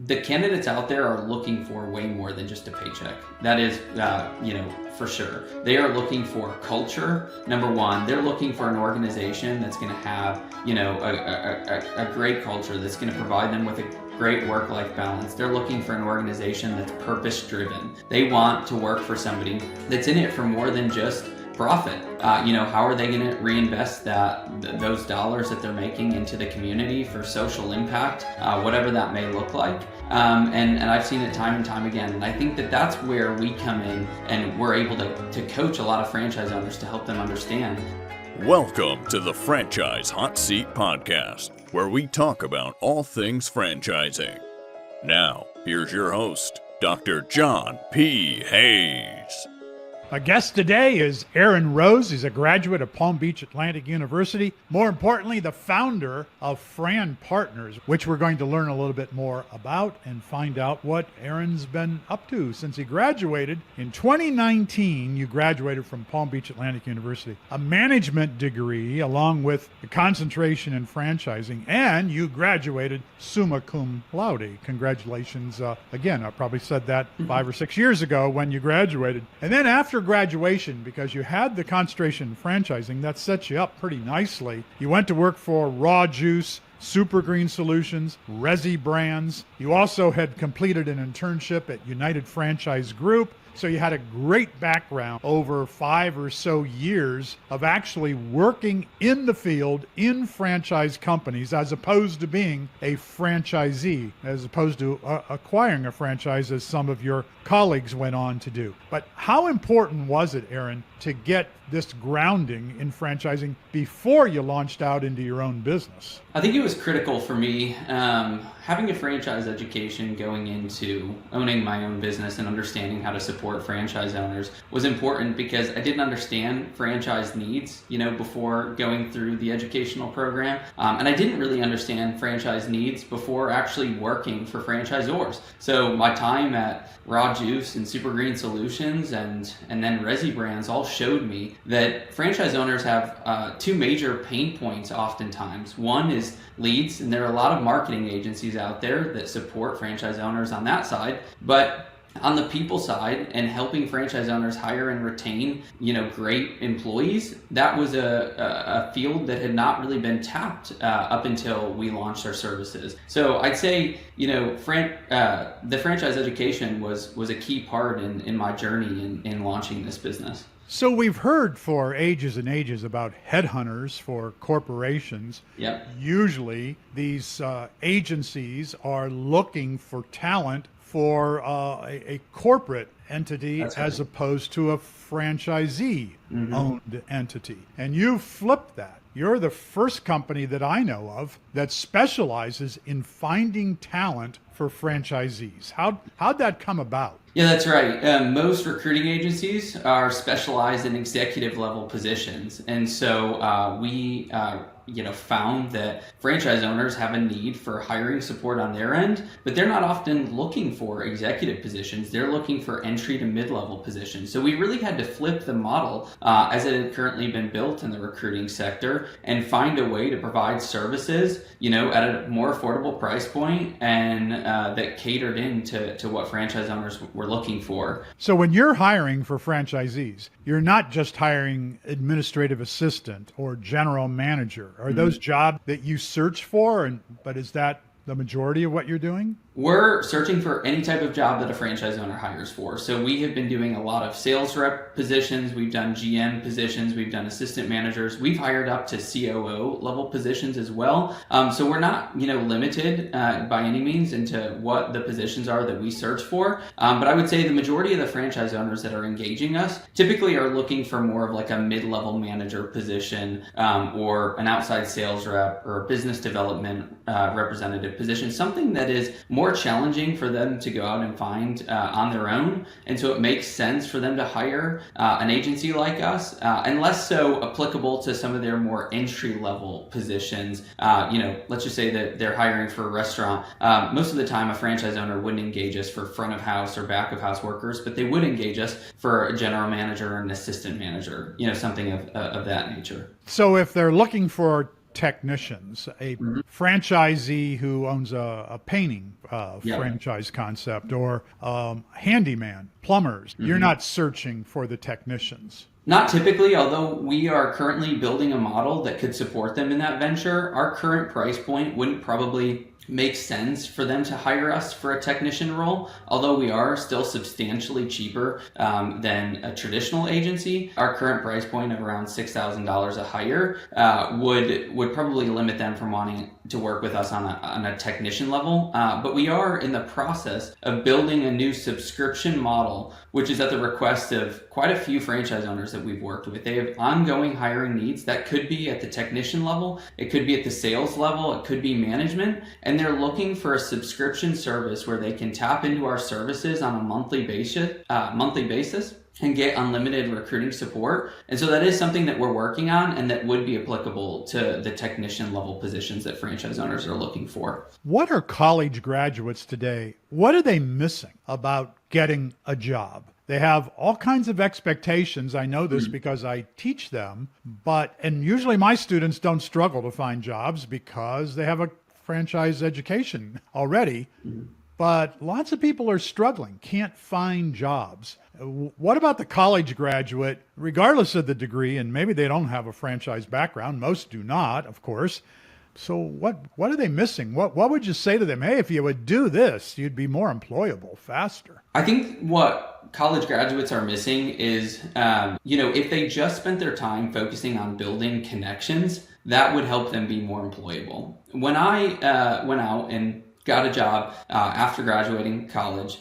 the candidates out there are looking for way more than just a paycheck. That is, for sure. They are looking for culture. Number one, they're looking for an organization that's going to have, a great culture that's going to provide them with a great work-life balance. They're looking for an organization that's purpose-driven. They want to work for somebody that's in it for more than just profit. How are they going to reinvest those dollars that they're making into the community for social impact, whatever that may look like. And I've seen it time and time again. And I think that that's where we come in and we're able to coach a lot of franchise owners to help them understand. Welcome to the Franchise Hot Seat Podcast, where we talk about all things franchising. Now, here's your host, Dr. John P. Hayes. My guest today is Aaron Rose. He's a graduate of Palm Beach Atlantic University. More importantly, the founder of Fran Partners, which we're going to learn a little bit more about and find out what Aaron's been up to since he graduated. In 2019, you graduated from Palm Beach Atlantic University, a management degree along with a concentration in franchising, and you graduated summa cum laude. Congratulations. Again, I probably said that 5 or 6 years ago when you graduated. And then after graduation, because you had the concentration in franchising, that sets you up pretty nicely. You went to work for Raw Juice, Super Green Solutions, Resi Brands. You also had completed an internship at United Franchise Group. So you had a great background over 5 or so years of actually working in the field in franchise companies as opposed to being a franchisee, as opposed to acquiring a franchise as some of your colleagues went on to do. But how important was it, Aaron, to get this grounding in franchising before you launched out into your own business? I think it was critical for me. Having a franchise education going into owning my own business and understanding how to support franchise owners was important because I didn't understand franchise needs, before going through the educational program. And I didn't really understand franchise needs before actually working for franchisors. So my time at Raw Juice and Super Green Solutions and then Resi Brands all showed me that franchise owners have two major pain points oftentimes. One is leads, and there are a lot of marketing agencies out there that support franchise owners on that side, but on the people side and helping franchise owners hire and retain, great employees, that was a field that had not really been tapped up until we launched our services. So I'd say, the franchise education was a key part in my journey in launching this business. So we've heard for ages and ages about headhunters for corporations. Yep. Usually these agencies are looking for talent for a corporate entity as opposed to a franchisee-owned entity. And you flipped that. You're the first company that I know of that specializes in finding talent for franchisees. How'd that come about? Yeah, that's right. Most recruiting agencies are specialized in executive level positions. And so we found that franchise owners have a need for hiring support on their end, but they're not often looking for executive positions. They're looking for entry to mid-level positions. So we really had to flip the model as it had currently been built in the recruiting sector and find a way to provide services, at a more affordable price point and that catered into what franchise owners were looking for. So when you're hiring for franchisees, you're not just hiring administrative assistant or general manager. Are those jobs that you search for, but is that the majority of what you're doing? We're searching for any type of job that a franchise owner hires for. So we have been doing a lot of sales rep positions. We've done GM positions. We've done assistant managers. We've hired up to COO level positions as well. So we're not, limited by any means into what the positions are that we search for. But I would say the majority of the franchise owners that are engaging us typically are looking for more of like a mid-level manager position or an outside sales rep or a business development representative position, something that is more challenging for them to go out and find on their own. And so it makes sense for them to hire an agency like us and less so applicable to some of their more entry level positions. Let's just say that they're hiring for a restaurant. Most of the time a franchise owner wouldn't engage us for front of house or back of house workers, but they would engage us for a general manager or an assistant manager, something of that nature. So if they're looking for technicians, a franchisee who owns a painting franchise concept, or handyman, plumbers. You're not searching for the technicians. Not typically, although we are currently building a model that could support them in that venture. Our current price point wouldn't probably make sense for them to hire us for a technician role, although we are still substantially cheaper than a traditional agency. Our current price point of around $6,000 a hire would probably limit them from wanting to work with us on a technician level. But we are in the process of building a new subscription model, which is at the request of quite a few franchise owners that we've worked with. They have ongoing hiring needs that could be at the technician level, it could be at the sales level, it could be management, and they're looking for a subscription service where they can tap into our services on a monthly basis and get unlimited recruiting support. And so that is something that we're working on and that would be applicable to the technician level positions that franchise owners are looking for. What are college graduates today? What are they missing about getting a job? They have all kinds of expectations. I know this because I teach them, and usually my students don't struggle to find jobs because they have a franchise education already. But lots of people are struggling, can't find jobs. What about the college graduate, regardless of the degree, and maybe they don't have a franchise background, most do not, of course. So what are they missing? What would you say to them? Hey, if you would do this, you'd be more employable faster. I think what college graduates are missing is, if they just spent their time focusing on building connections, that would help them be more employable. When I went out and got a job after graduating college,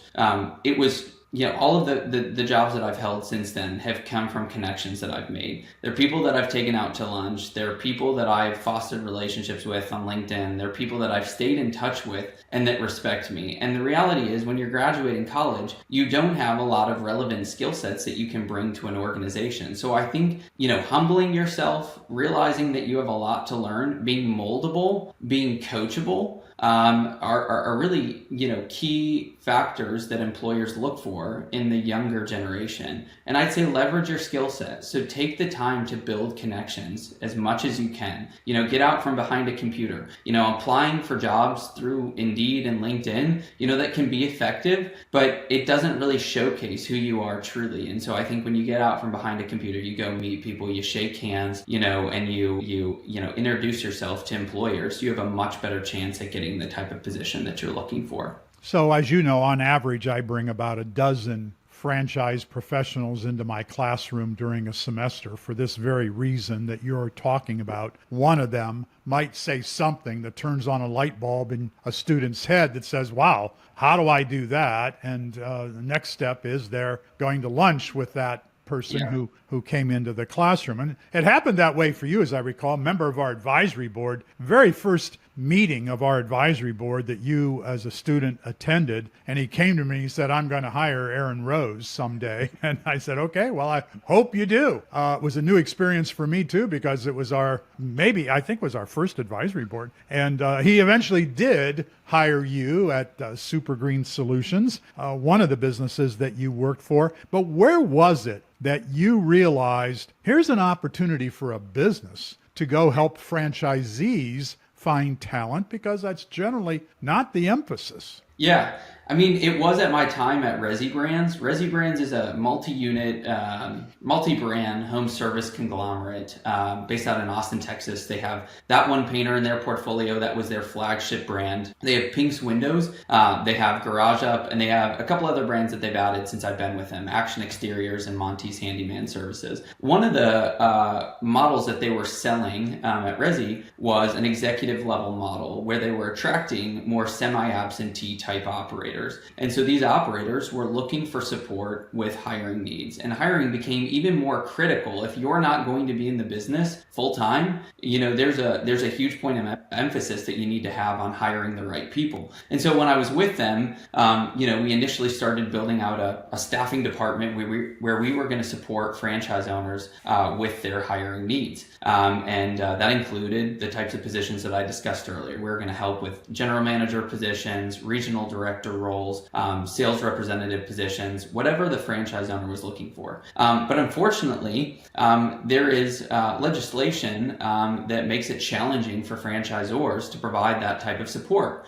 it was all of the jobs that I've held since then have come from connections that I've made. They're people that I've taken out to lunch. They're people that I've fostered relationships with on LinkedIn. They're people that I've stayed in touch with and that respect me. And the reality is when you're graduating college, you don't have a lot of relevant skill sets that you can bring to an organization. So I think, humbling yourself, realizing that you have a lot to learn, being moldable, being coachable, are really, key factors that employers look for in the younger generation. And I'd say leverage your skill set. So take the time to build connections as much as you can. Get out from behind a computer. Applying for jobs through Indeed and LinkedIn, that can be effective, but it doesn't really showcase who you are truly. And so I think when you get out from behind a computer, you go meet people, you shake hands, and you introduce yourself to employers, you have a much better chance at getting the type of position that you're looking for. So as you know, on average, I bring about a dozen franchise professionals into my classroom during a semester for this very reason that you're talking about. One of them might say something that turns on a light bulb in a student's head that says, wow, how do I do that? And the next step is they're going to lunch with that person who came into the classroom. And it happened that way for you, as I recall, member of our advisory board, very first meeting of our advisory board that you as a student attended. And he came to me and he said, I'm going to hire Aaron Rose someday. And I said, okay, well, I hope you do. It was a new experience for me too, because it was our first advisory board. And he eventually did hire you at Super Green Solutions, one of the businesses that you worked for. But where was it that you realized here's an opportunity for a business to go help franchisees find talent, because that's generally not the emphasis? Yeah. I mean, it was at my time at Resi Brands. Resi Brands is a multi-unit, multi-brand home service conglomerate based out in Austin, Texas. They have that one painter in their portfolio. That was their flagship brand. They have Pink's Windows. They have Garage Up, and they have a couple other brands that they've added since I've been with them, Action Exteriors and Monty's Handyman Services. One of the models that they were selling at Resi was an executive level model where they were attracting more semi-absentee type operators. And so these operators were looking for support with hiring needs, and hiring became even more critical. If you're not going to be in the business full time, there's a huge point of emphasis that you need to have on hiring the right people. And so when I was with them, we initially started building out a staffing department where we were going to support franchise owners with their hiring needs. And that included the types of positions that I discussed earlier. We're going to help with general manager positions, regional director roles, sales representative positions, whatever the franchise owner was looking for. But unfortunately, there is legislation that makes it challenging for franchisors to provide that type of support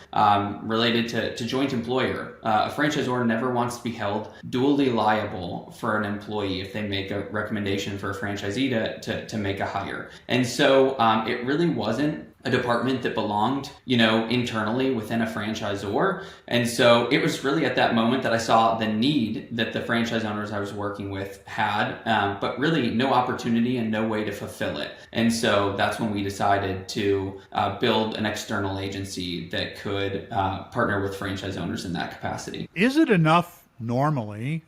related to joint employer. A franchisor never wants to be held dually liable for an employee if they make a recommendation for a franchisee to make a hire. And so it really wasn't a department that belonged, internally within a franchisor. And so it was really at that moment that I saw the need that the franchise owners I was working with had, but really no opportunity and no way to fulfill it. And so that's when we decided to build an external agency that could partner with franchise owners in that capacity. Is it enough normally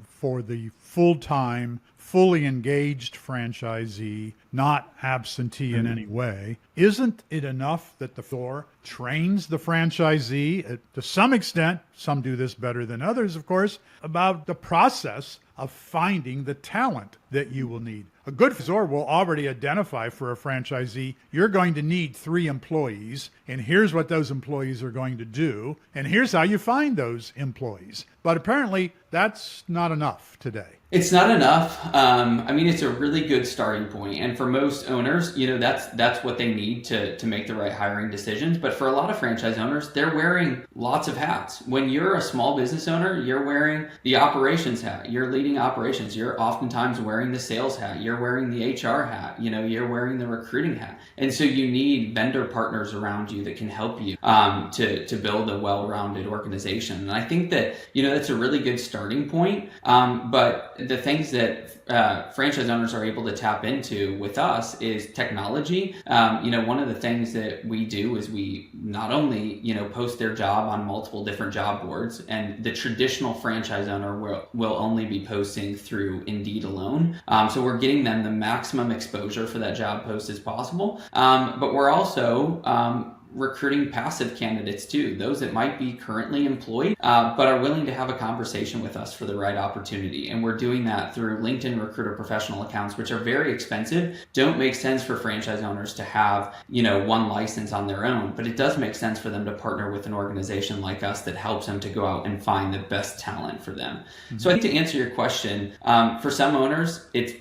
for the full-time, fully engaged franchisee, not absentee in any way? Isn't it enough that the store trains the franchisee, to some extent, some do this better than others, of course, about the process of finding the talent that you will need? A good franchisor will already identify for a franchisee, you're going to need 3 employees, and here's what those employees are going to do, and here's how you find those employees. But apparently, that's not enough today. It's not enough. It's a really good starting point. And for most owners, that's what they need to make the right hiring decisions. But for a lot of franchise owners, they're wearing lots of hats. When you're a small business owner, you're wearing the operations hat. You're leading operations. You're oftentimes wearing the sales hat. You're wearing the HR hat. You're wearing the recruiting hat. And so you need vendor partners around you that can help you to build a well-rounded organization. And I think that, that's a really good starting point. But the things that franchise owners are able to tap into with us is technology. One of the things that we do is we not only, post their job on multiple different job boards, and the traditional franchise owner will only be posting through Indeed alone. So we're getting them the maximum exposure for that job post as possible. But we're also recruiting passive candidates too, those that might be currently employed, but are willing to have a conversation with us for the right opportunity. And we're doing that through LinkedIn Recruiter professional accounts, which are very expensive. Don't make sense for franchise owners to have, one license on their own, but it does make sense for them to partner with an organization like us that helps them to go out and find the best talent for them. Mm-hmm. So I think to answer your question, for some owners, it's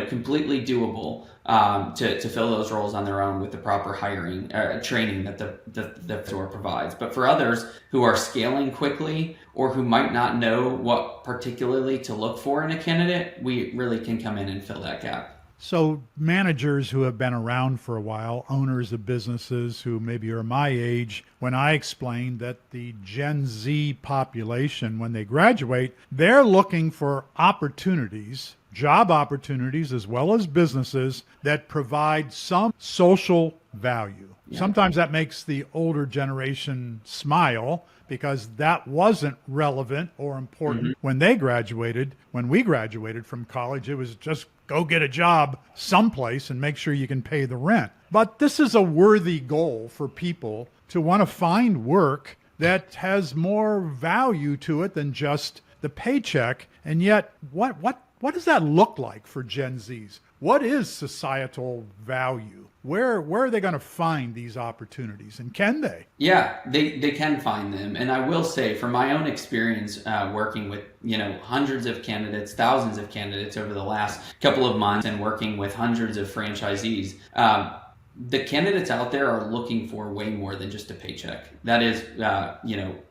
completely doable to fill those roles on their own with the proper hiring training that the store provides. But for others who are scaling quickly or who might not know what particularly to look for in a candidate, we really can come in and fill that gap. So managers who have been around for a while, owners of businesses who maybe are my age, when I explained that the Gen Z population, when they graduate, they're looking for opportunities, job opportunities, as well as businesses that provide some social value. Yeah. Sometimes that makes the older generation smile because that wasn't relevant or important when they graduated. When we graduated from college, it was just go get a job someplace and make sure you can pay the rent. But this is a worthy goal for people to want to find work that has more value to it than just the paycheck. And yet, what does that look like for Gen Zs? What is societal value? Where are they going to find these opportunities, and can they? Yeah, they can find them. And I will say, from my own experience working with hundreds of candidates, thousands of candidates over the last couple of months, and working with hundreds of franchisees, the candidates out there are looking for way more than just a paycheck. That is,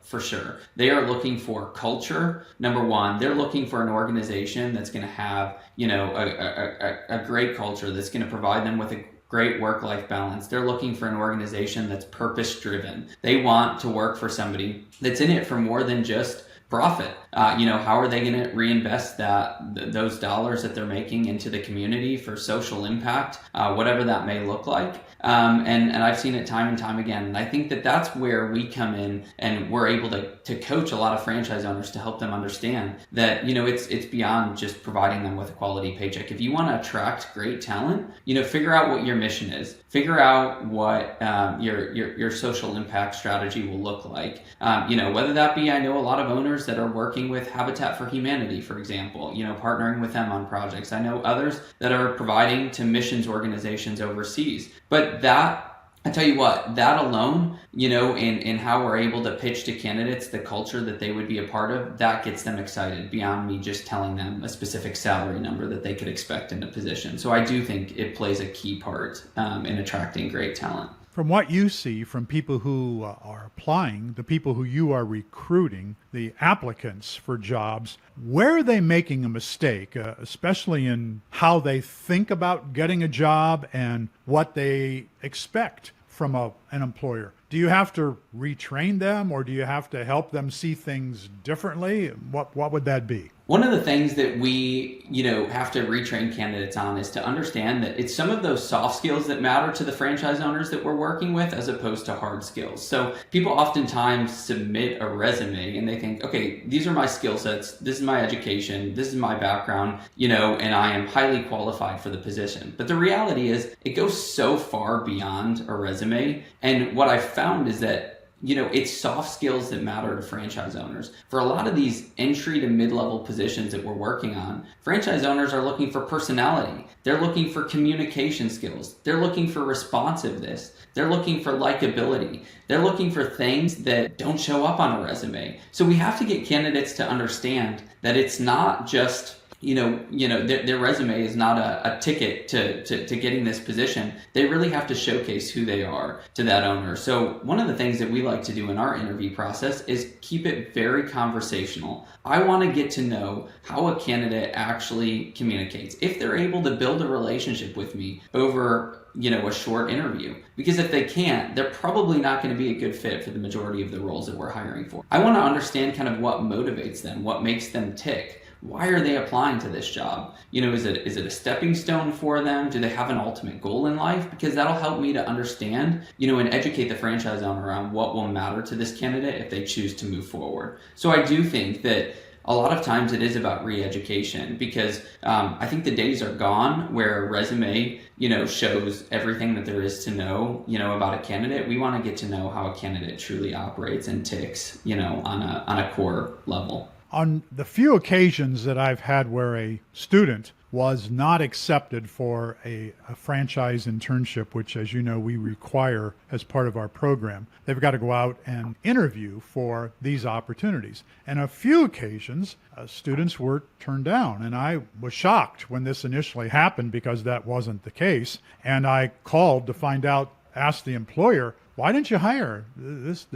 for sure. They are looking for culture. Number one, they're looking for an organization that's going to have, a great culture that's going to provide them with a great work-life balance. They're looking for an organization that's purpose-driven. They want to work for somebody that's in it for more than just profit. How are they going to reinvest those dollars that they're making into the community for social impact, whatever that may look like. And I've seen it time and time again. And I think that that's where we come in, and we're able to coach a lot of franchise owners to help them understand that, it's beyond just providing them with a quality paycheck. If you want to attract great talent, figure out what your mission is. Figure out what your social impact strategy will look like. Whether that be, I know a lot of owners that are working with Habitat for Humanity, for example, partnering with them on projects. I know others that are providing to missions organizations overseas. But that I tell you what, that alone, in how we're able to pitch to candidates the culture that they would be a part of, that gets them excited beyond me just telling them a specific salary number that they could expect in a position. So I do think it plays a key part in attracting great talent. From what you see from people who are applying, the people who you are recruiting, the applicants for jobs, where are they making a mistake, especially in how they think about getting a job and what they expect from an employer? Do you have to retrain them, or do you have to help them see things differently? What would that be? One of the things that we, have to retrain candidates on is to understand that it's some of those soft skills that matter to the franchise owners that we're working with as opposed to hard skills. So people oftentimes submit a resume and they think, okay, these are my skill sets, this is my education, this is my background, and I am highly qualified for the position. But the reality is it goes so far beyond a resume. And what I've found is that it's soft skills that matter to franchise owners. For a lot of these entry to mid-level positions that we're working on, franchise owners are looking for personality. They're looking for communication skills. They're looking for responsiveness. They're looking for likability. They're looking for things that don't show up on a resume. So we have to get candidates to understand that it's not just their resume is not a ticket to getting this position. They really have to showcase who they are to that owner. So one of the things that we like to do in our interview process is keep it very conversational. I want to get to know how a candidate actually communicates. If they're able to build a relationship with me over a short interview, because if they can't, they're probably not going to be a good fit for the majority of the roles that we're hiring for. I want to understand kind of what motivates them, what makes them tick. Why are they applying to this job? Is it a stepping stone for them? Do they have an ultimate goal in life? Because that'll help me to understand, and educate the franchise owner around what will matter to this candidate if they choose to move forward. So I do think that a lot of times it is about re-education, because I think the days are gone where a resume, shows everything that there is to know, about a candidate. We want to get to know how a candidate truly operates and ticks, on a core level. On the few occasions that I've had where a student was not accepted for a franchise internship, which, as you know, we require as part of our program, they've got to go out and interview for these opportunities. And a few occasions, students were turned down. And I was shocked when this initially happened, because that wasn't the case. And I called to find out, asked the employer, why didn't you hire this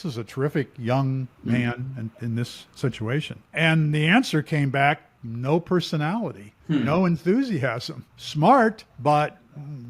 is a terrific young man in this situation? And the answer came back, no personality, no enthusiasm. Smart, but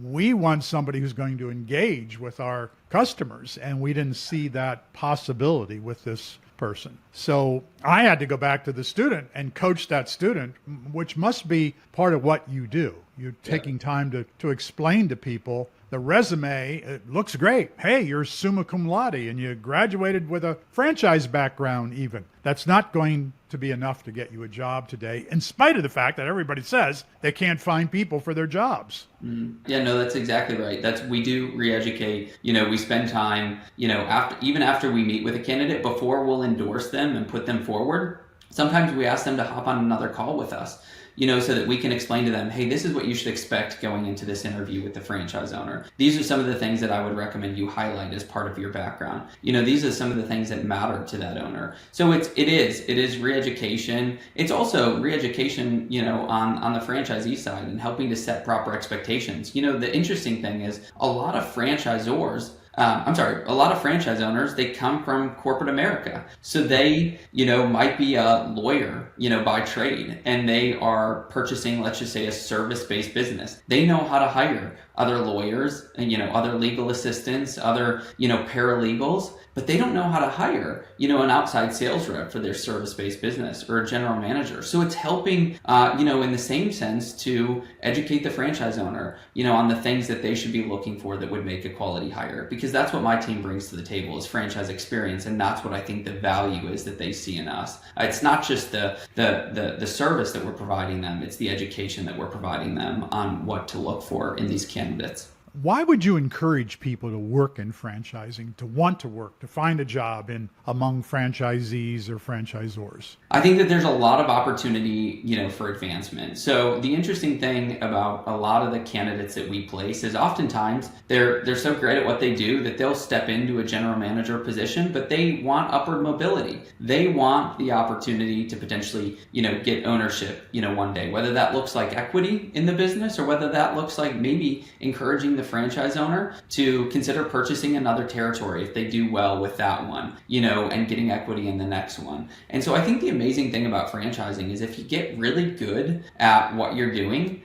we want somebody who's going to engage with our customers, and we didn't see that possibility with this person. So I had to go back to the student and coach that student, which must be part of what you do. You're taking time to explain to people the resume. It looks great. Hey, you're summa cum laude and you graduated with a franchise background even. That's not going to be enough to get you a job today, in spite of the fact that everybody says they can't find people for their jobs. Yeah, no, that's exactly right. We do re-educate. We spend time, after we meet with a candidate, before we'll endorse them and put them forward. Sometimes we ask them to hop on another call with us, so that we can explain to them, hey, this is what you should expect going into this interview with the franchise owner. These are some of the things that I would recommend you highlight as part of your background. These are some of the things that matter to that owner. So it is re-education. It's also re-education, on the franchisee side, and helping to set proper expectations. The interesting thing is a lot of franchisors, a lot of franchise owners, they come from corporate America. So they, might be a lawyer, by trade, and they are purchasing, let's just say, a service-based business. They know how to hire other lawyers and, other legal assistants, other, paralegals, but they don't know how to hire, an outside sales rep for their service-based business or a general manager. So it's helping, in the same sense, to educate the franchise owner, on the things that they should be looking for that would make a quality hire. Because that's what my team brings to the table, is franchise experience, and that's what I think the value is that they see in us. It's not just the service that we're providing them; it's the education that we're providing them on what to look for in these candidates. Why would you encourage people to work in franchising, to want to work, to find a job among franchisees or franchisors? I think that there's a lot of opportunity, for advancement. So the interesting thing about a lot of the candidates that we place is oftentimes they're so great at what they do that they'll step into a general manager position, but they want upward mobility. They want the opportunity to potentially, get ownership, one day, whether that looks like equity in the business or whether that looks like maybe encouraging the franchise owner to consider purchasing another territory if they do well with that one, and getting equity in the next one. And so I think the amazing thing about franchising is if you get really good at what you're doing,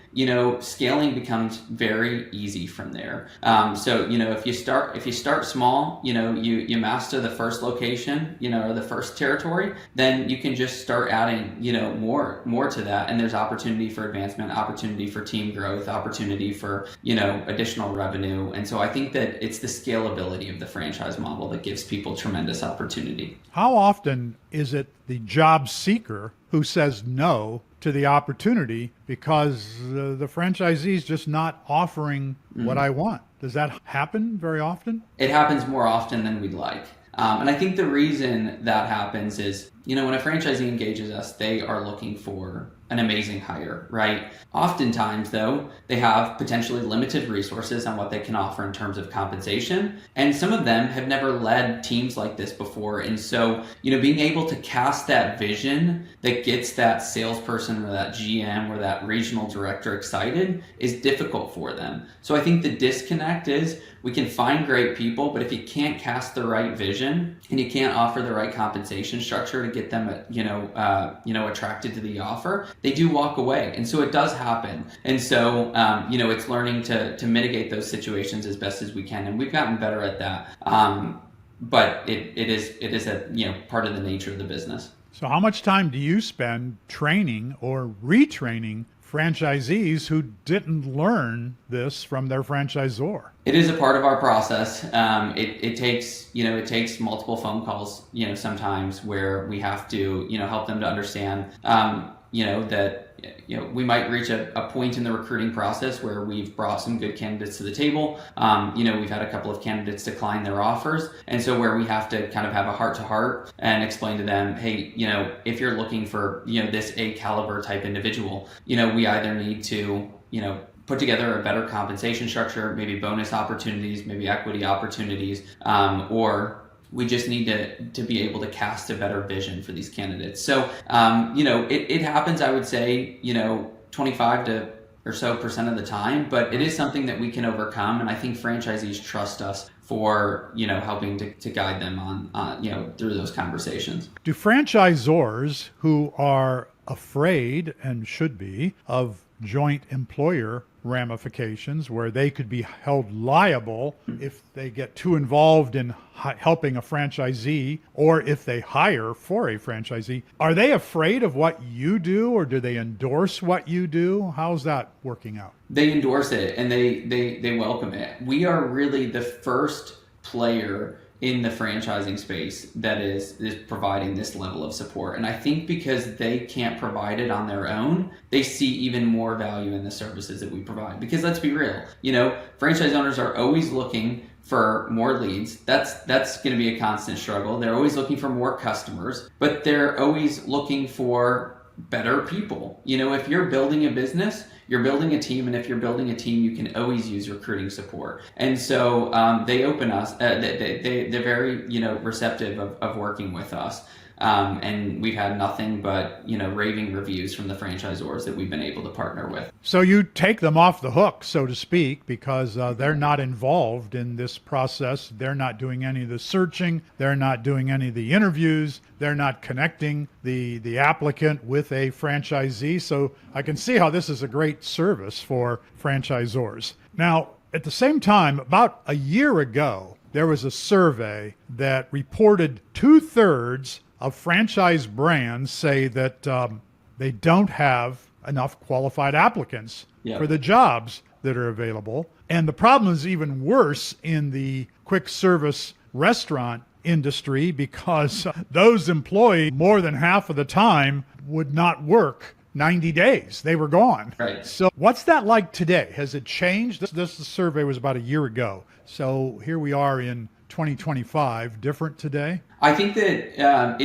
scaling becomes very easy from there. So if you start small, you master the first location, or the first territory, then you can just start adding, more to that. And there's opportunity for advancement, opportunity for team growth, opportunity for, additional revenue. And so I think that it's the scalability of the franchise model that gives people tremendous opportunity. How often is it the job seeker who says no to the opportunity because the franchisee is just not offering what I want? Does that happen very often? It happens more often than we'd like. And I think the reason that happens is, when a franchisee engages us, they are looking for an amazing hire, right? Oftentimes, though, they have potentially limited resources on what they can offer in terms of compensation. And some of them have never led teams like this before. And so, being able to cast that vision that gets that salesperson or that GM or that regional director excited is difficult for them. So I think the disconnect is we can find great people, but if you can't cast the right vision and you can't offer the right compensation structure to get them, attracted to the offer, they do walk away. And so it does happen. And so, it's learning to mitigate those situations as best as we can. And we've gotten better at that. But it is a, part of the nature of the business. So how much time do you spend training or retraining franchisees who didn't learn this from their franchisor? It is a part of our process. It takes multiple phone calls, sometimes where we have to, help them to understand, that we might reach a point in the recruiting process where we've brought some good candidates to the table. We've had a couple of candidates decline their offers. And so where we have to kind of have a heart to heart and explain to them, hey, if you're looking for, this A caliber type individual, we either need to, put together a better compensation structure, maybe bonus opportunities, maybe equity opportunities, or we just need to be able to cast a better vision for these candidates. So, it happens, I would say, 25 to or so % of the time, but it is something that we can overcome. And I think franchisees trust us for, helping to guide them on, through those conversations. Do franchisors who are afraid, and should be, of joint employer ramifications where they could be held liable if they get too involved in helping a franchisee or if they hire for a franchisee, are they afraid of what you do, or do they endorse what you do? How's that working out? They endorse it and they welcome it. We are really the first player in the franchising space that is providing this level of support. And I think because they can't provide it on their own, they see even more value in the services that we provide. Because let's be real, franchise owners are always looking for more leads. That's going to be a constant struggle. They're always looking for more customers, but they're always looking for better people. If you're building a business, you're building a team, and if you're building a team, you can always use recruiting support. And so they open us. They're very receptive of working with us. And we've had nothing but, raving reviews from the franchisors that we've been able to partner with. So you take them off the hook, so to speak, because they're not involved in this process. They're not doing any of the searching. They're not doing any of the interviews. They're not connecting the applicant with a franchisee. So I can see how this is a great service for franchisors. Now, at the same time, about a year ago, there was a survey that reported 2/3 of franchise brands say that they don't have enough qualified applicants for the jobs that are available. And the problem is even worse in the quick service restaurant industry, because those employed more than half of the time would not work 90 days. They were gone. Right. So what's that like today? Has it changed? This survey was about a year ago. So here we are in 2025. Different today? I think that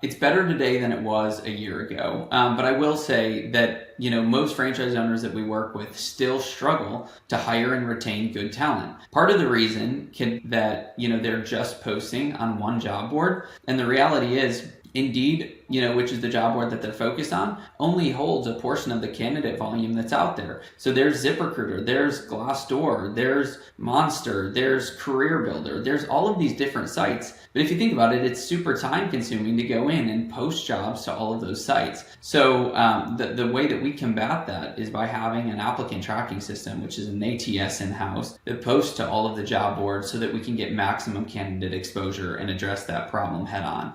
it's better today than it was a year ago. But I will say that, most franchise owners that we work with still struggle to hire and retain good talent. Part of the reason that they're just posting on one job board, and the reality is Indeed, which is the job board that they're focused on, only holds a portion of the candidate volume that's out there. So there's ZipRecruiter, there's Glassdoor, there's Monster, there's Career Builder, there's all of these different sites. But if you think about it, it's super time consuming to go in and post jobs to all of those sites. So the way that we combat that is by having an applicant tracking system, which is an ATS in-house, that posts to all of the job boards so that we can get maximum candidate exposure and address that problem head on.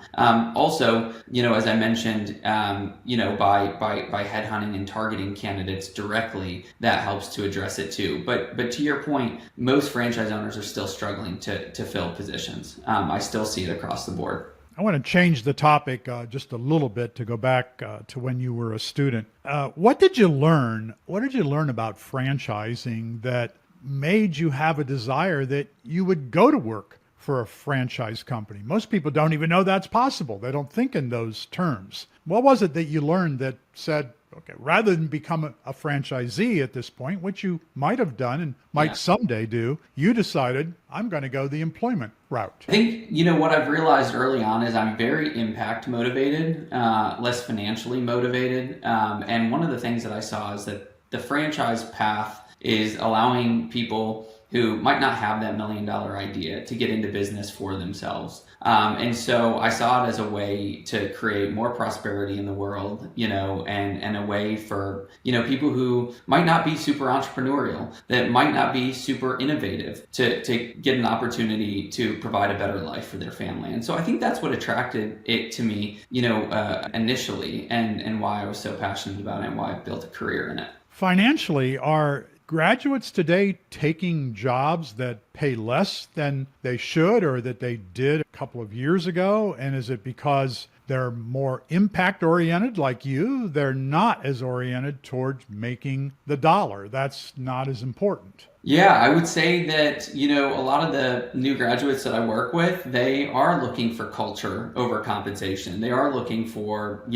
Also, as I mentioned, by headhunting and targeting candidates directly, that helps to address it too. But to your point, most franchise owners are still struggling to fill positions. I still see it across the board. I want to change the topic just a little bit to go back to when you were a student. What did you learn? What did you learn about franchising that made you have a desire that you would go to work for a franchise company? Most people don't even know that's possible. They don't think in those terms. What was it that you learned that said, okay, rather than become a franchisee at this point, which you might have done and might someday do, you decided, I'm going to go the employment route? I think, what I've realized early on is I'm very impact motivated, less financially motivated. And one of the things that I saw is that the franchise path is allowing people who might not have that $1 million idea to get into business for themselves. And so I saw it as a way to create more prosperity in the world, and a way for, people who might not be super entrepreneurial, that might not be super innovative, to get an opportunity to provide a better life for their family. And so I think that's what attracted it to me, initially, and why I was so passionate about it and why I built a career in it. Financially, are graduates today taking jobs that pay less than they should or that they did a couple of years ago? And is it because they're more impact oriented like you? They're not as oriented towards making the dollar. That's not as important. Yeah, I would say that, a lot of the new graduates that I work with, they are looking for culture over compensation. They are looking for,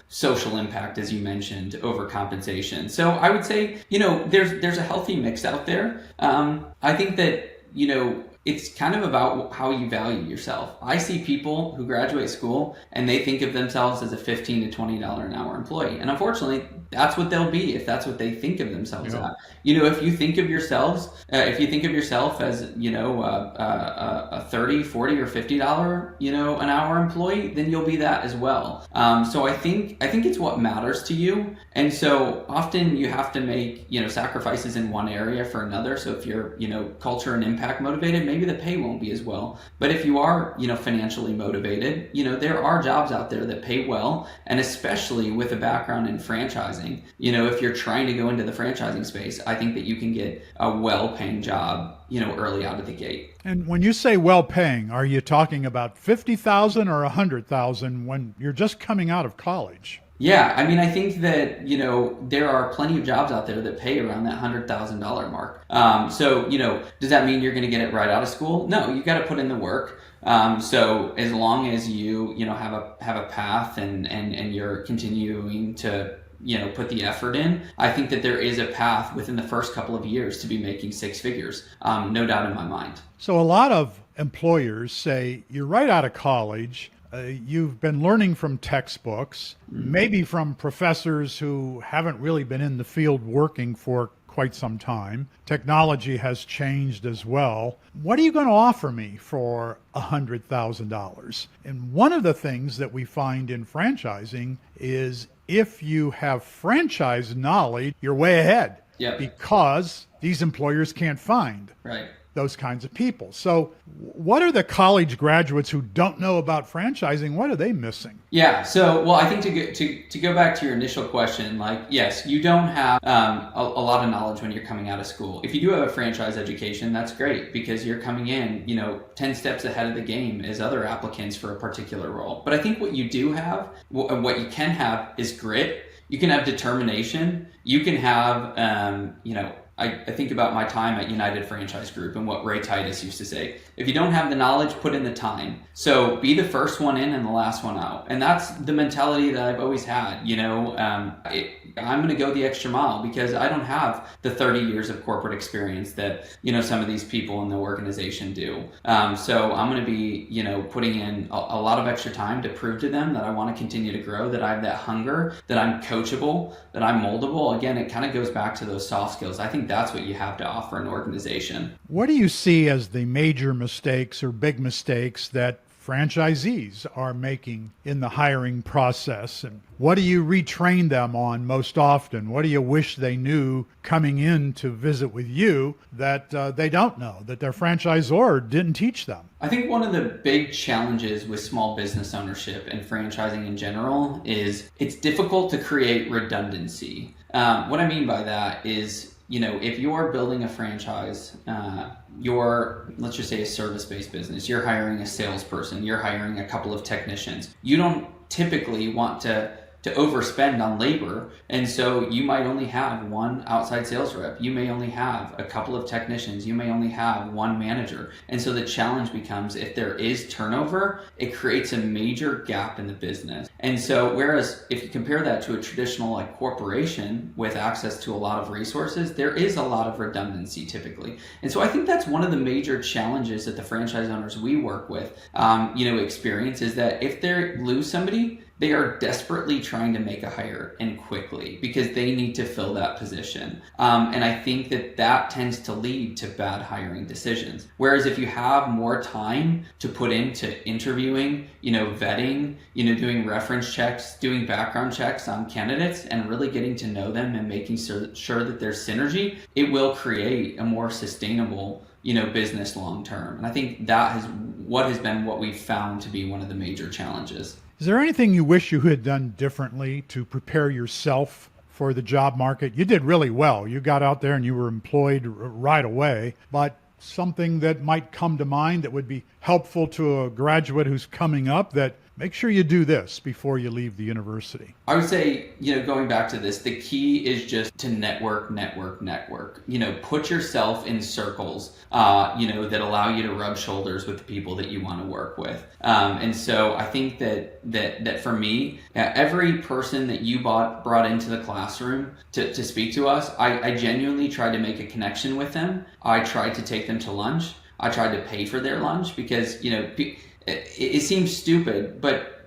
social impact, as you mentioned, over compensation. So I would say, there's a healthy mix out there. I think that, it's kind of about how you value yourself. I see people who graduate school and they think of themselves as a $15 to $20 an hour employee. And unfortunately, that's what they'll be if that's what they think of themselves at. If you think of yourself as, a $30, $40 or $50, an hour employee, then you'll be that as well. So I think it's what matters to you. And so often you have to make, sacrifices in one area for another. So if you're, culture and impact motivated, maybe the pay won't be as well. But if you are, financially motivated, there are jobs out there that pay well. And especially with a background in franchising, if you're trying to go into the franchising space, I think that you can get a well-paying job, early out of the gate. And when you say well-paying, are you talking about $50,000 or $100,000 when you're just coming out of college? Yeah, I think that, there are plenty of jobs out there that pay around that $100,000 mark. So, does that mean you're going to get it right out of school? No, you got to put in the work. So as long as you, have a path and you're continuing to, put the effort in, I think that there is a path within the first couple of years to be making six figures. No doubt in my mind. So a lot of employers say you're right out of college. You've been learning from textbooks, maybe from professors who haven't really been in the field working for quite some time. Technology has changed as well. What are you going to offer me for $100,000? And one of the things that we find in franchising is if you have franchise knowledge, you're way ahead. Yep. Because these employers can't find those kinds of people. So what are the college graduates who don't know about franchising? What are they missing? Yeah. So, well, I think to go back to your initial question, yes, you don't have a lot of knowledge when you're coming out of school. If you do have a franchise education, that's great because you're coming in, 10 steps ahead of the game as other applicants for a particular role. But I think what you do have, what you can have is grit. You can have determination. You can have, I think about my time at United Franchise Group and what Ray Titus used to say. If you don't have the knowledge, put in the time. So be the first one in and the last one out. And that's the mentality that I've always had. I'm going to go the extra mile because I don't have the 30 years of corporate experience that, some of these people in the organization do. So I'm going to be, putting in a lot of extra time to prove to them that I want to continue to grow, that I have that hunger, that I'm coachable, that I'm moldable. Again, it kind of goes back to those soft skills. I think that's what you have to offer an organization. What do you see as the major mistakes or big mistakes that franchisees are making in the hiring process? And what do you retrain them on most often? What do you wish they knew coming in to visit with you that they don't know, that their franchisor didn't teach them? I think one of the big challenges with small business ownership and franchising in general is it's difficult to create redundancy. What I mean by that is, if you're building a franchise, let's just say a service-based business, you're hiring a salesperson, you're hiring a couple of technicians. You don't typically want to overspend on labor. And so you might only have one outside sales rep. You may only have a couple of technicians. You may only have one manager. And so the challenge becomes, if there is turnover, it creates a major gap in the business. And so whereas if you compare that to a traditional corporation with access to a lot of resources, there is a lot of redundancy typically. And so I think that's one of the major challenges that the franchise owners we work with, experience, is that if they lose somebody, they are desperately trying to make a hire and quickly because they need to fill that position. And I think that tends to lead to bad hiring decisions. Whereas if you have more time to put into interviewing, vetting, doing reference checks, doing background checks on candidates and really getting to know them and making sure that there's synergy, it will create a more sustainable business long term. And I think that has been what we've found to be one of the major challenges. Is there anything you wish you had done differently to prepare yourself for the job market? You did really well. You got out there and you were employed right away, but something that might come to mind that would be helpful to a graduate who's coming up, that make sure you do this before you leave the university? I would say, going back to this, the key is just to network. Put yourself in circles, that allow you to rub shoulders with the people that you want to work with. And so I think that for me, every person that you brought into the classroom to speak to us, I genuinely tried to make a connection with them. I tried to take them to lunch. I tried to pay for their lunch because, it seems stupid, but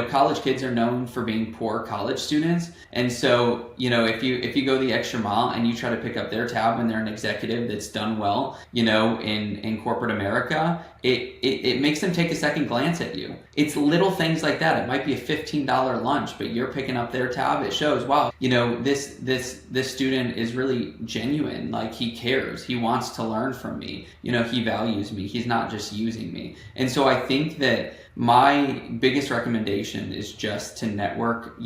college kids are known for being poor college students. And so, if you go the extra mile and you try to pick up their tab when they're an executive that's done well, in corporate America, it makes them take a second glance at you. It's little things like that. It might be a $15 lunch, but you're picking up their tab. It shows, wow, this student is really genuine. Like, he cares. He wants to learn from me. He values me. He's not just using me. And so I think that my biggest recommendation is just to network,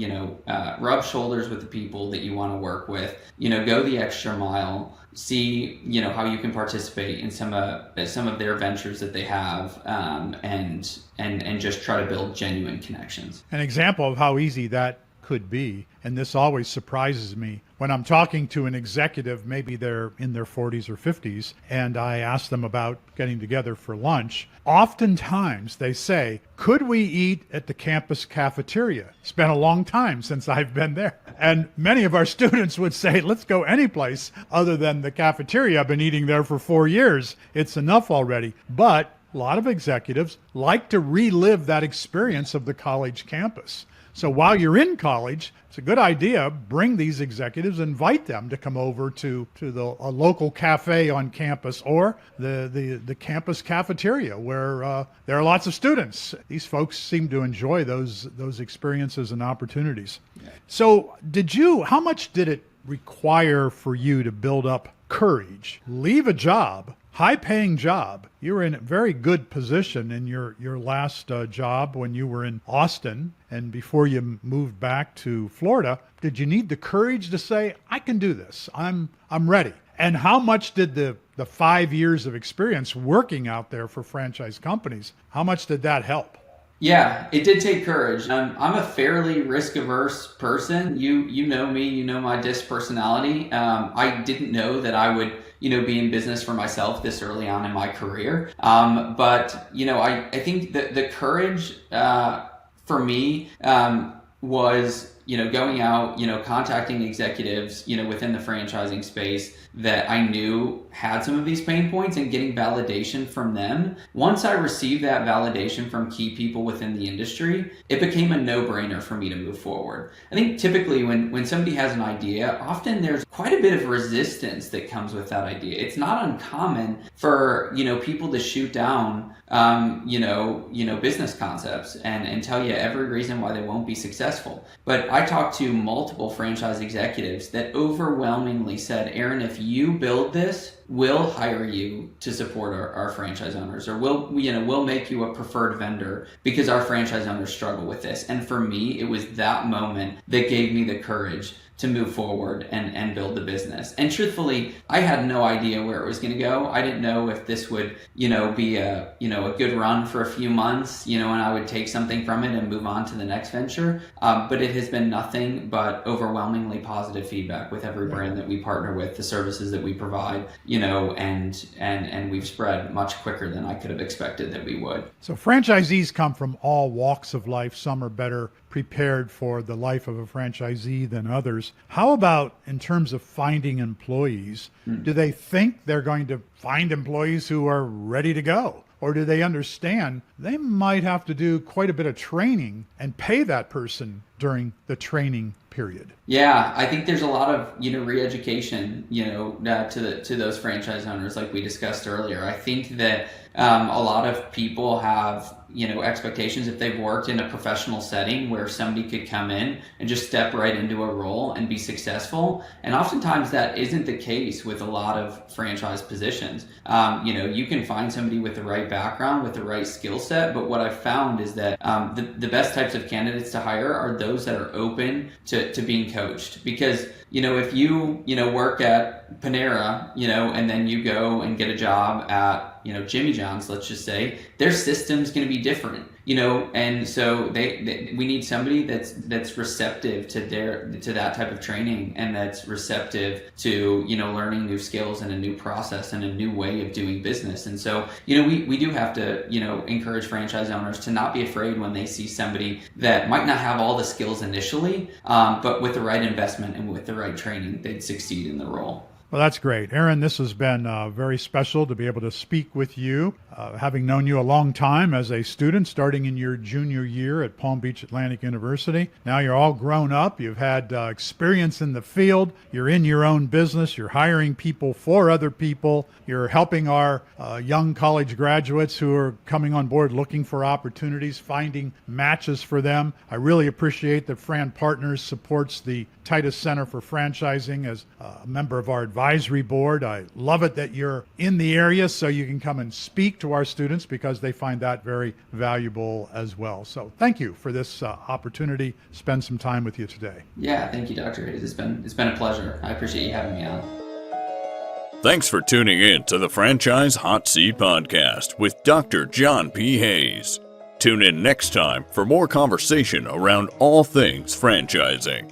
rub shoulders with the people that you want to work with, go the extra mile, see, how you can participate in some of their ventures that they have, and just try to build genuine connections. An example of how easy that could be, and this always surprises me, when I'm talking to an executive, maybe they're in their 40s or 50s, and I ask them about getting together for lunch, oftentimes they say, could we eat at the campus cafeteria? It's been a long time since I've been there. And many of our students would say, let's go any place other than the cafeteria. I've been eating there for 4 years. It's enough already. But a lot of executives like to relive that experience of the college campus. So while you're in college, it's a good idea, bring these executives, invite them to come over to a local cafe on campus or the campus cafeteria where there are lots of students. These folks seem to enjoy those experiences and opportunities. Yeah. So how much did it require for you to build up courage, leave a job, high-paying job? You were in a very good position in your last job when you were in Austin, and before you moved back to Florida. Did you need the courage to say, I can do this, I'm ready? And how much did the 5 years of experience working out there for franchise companies, how much did that help? Yeah, it did take courage. I'm a fairly risk-averse person. You know me, you know my disc personality. I didn't know that I would, be in business for myself this early on in my career. But I think that the courage for me was going out, contacting executives, within the franchising space that I knew had some of these pain points and getting validation from them. Once I received that validation from key people within the industry, it became a no-brainer for me to move forward. I think typically when somebody has an idea, often there's quite a bit of resistance that comes with that idea. It's not uncommon for, people to shoot down business concepts and tell you every reason why they won't be successful. But I talked to multiple franchise executives that overwhelmingly said, Aaron, if you build this, we'll hire you to support our franchise owners, or we'll make you a preferred vendor because our franchise owners struggle with this. And for me, it was that moment that gave me the courage to move forward and build the business. And truthfully, I had no idea where it was going to go. I didn't know if this would, be a good run for a few months, and I would take something from it and move on to the next venture. But it has been nothing but overwhelmingly positive feedback with every brand that we partner with, the services that we provide, and we've spread much quicker than I could have expected that we would. So franchisees come from all walks of life. Some are better prepared for the life of a franchisee than others. How about in terms of finding employees? Do they think they're going to find employees who are ready to go? Or do they understand they might have to do quite a bit of training and pay that person during the training period? Yeah, I think there's a lot of, re-education, to those franchise owners like we discussed earlier. I think that a lot of people have, expectations if they've worked in a professional setting where somebody could come in and just step right into a role and be successful. And oftentimes that isn't the case with a lot of franchise positions. You can find somebody with the right background, with the right skill set, but what I've found is that the best types of candidates to hire are those that are open to being coached. Because, if you, work at Panera, and then you go and get a job at, Jimmy John's, let's just say, their system's going to be different, and so we need somebody that's receptive to that type of training, and that's receptive to, learning new skills and a new process and a new way of doing business. And so, we do have to, encourage franchise owners to not be afraid when they see somebody that might not have all the skills initially, but with the right investment and with the right training, they'd succeed in the role. Well, that's great. Aaron, this has been very special to be able to speak with you. Having known you a long time as a student, starting in your junior year at Palm Beach Atlantic University. Now you're all grown up. You've had experience in the field. You're in your own business. You're hiring people for other people. You're helping our young college graduates who are coming on board looking for opportunities, finding matches for them. I really appreciate that Fran Partners supports the Titus Center for Franchising as a member of our advisory board. I love it that you're in the area so you can come and speak to our students because they find that very valuable as well. So thank you for this opportunity to spend some time with you today. Yeah, thank you, Dr. Hayes. It's been a pleasure. I appreciate you having me on. Thanks for tuning in to the Franchise Hot Seat Podcast with Dr. John P. Hayes. Tune in next time for more conversation around all things franchising.